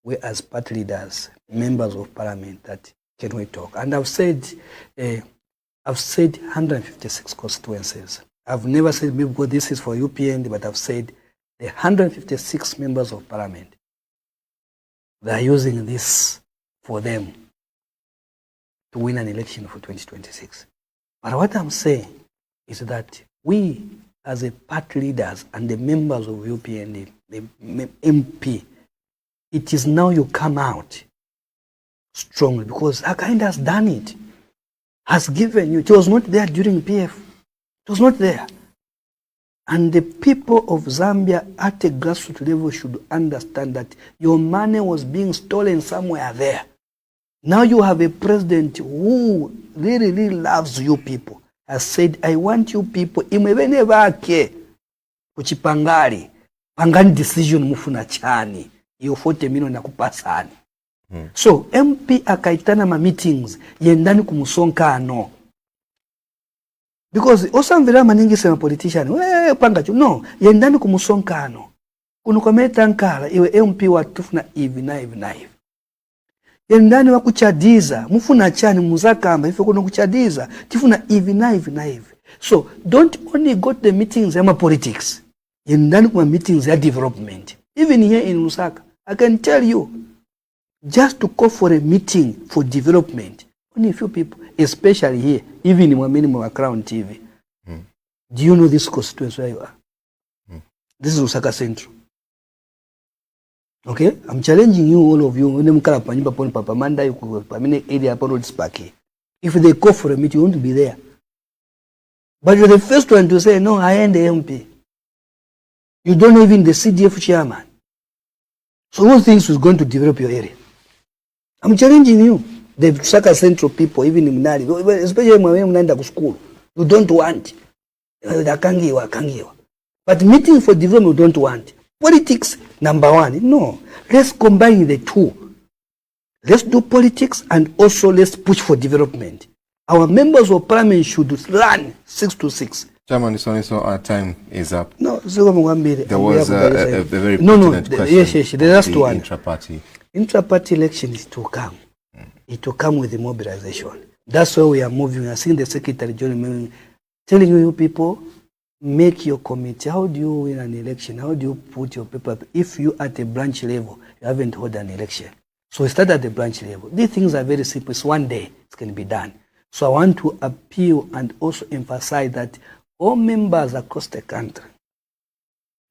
we as party leaders, members of parliament, that can we talk? And I've said 156 constituencies. I've never said because this is for UPND, but I've said the 156 members of parliament, they are using this for them to win an election for 2026. But what I'm saying is that we, as a party leaders and the members of UPND, the MP, it is now you come out strongly, because Hakainde has done it, has given you. It was not there during PF. It was not there. And the people of Zambia at a grassroots level should understand that your money was being stolen somewhere there. Now you have a president who really, really loves you people. Has said, I want you people, imwebene vake, kuchipangari, pangani decision mufuna chani, iyo 40 million na kupasani. So MP akaitana ma meetings yendani kumusonkano, because osamvira maningi sema politician panga chu no yendani kumusonkano kunukometa nkala iwe MP watufuna hivi na hivi na hivi yendani wakuchadiza mufuna chani muzakamba ife kuno kuchadiza tifuna hivi na hivi na hivi. So don't only go to the meetings ya politics, yendani kuma meetings ya development. Even here in Lusaka, I can tell you, just to call for a meeting for development, only a few people, especially here, even in my minimum Crown TV. Do you know this constituency where you are? This is Lusaka Central. Okay? I'm challenging you, all of you, if they call for a meeting, you want to be there. But you're the first one to say, no, I am the MP. You don't know even the CDF chairman. So who thinks is going to develop your area? I'm challenging you. The Lusaka Central people, even in Mnali, especially when Mnanda to school, you don't want. But meeting for development, you don't want. Politics, number one. No. Let's combine the two. Let's do politics and also let's push for development. Our members of parliament should run 6 to 6. Chairman, so our time is up. No, there was a very pertinent question. Yes, the last one. Intra-party. Intra-party election is to come. It will come with the mobilization. That's why we are moving. I think the Secretary General telling you people, make your committee. How do you win an election? How do you put your paper? If you at a branch level, you haven't held an election. So we start at the branch level. These things are very simple. It's one day. It's going to be done. So I want to appeal and also emphasize that all members across the country,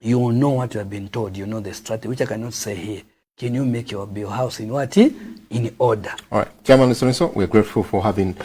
you will know what you have been told. You know the strategy, which I cannot say here. Can you make your house in what? In order. All right. Chairman Liswaniso, we're grateful for having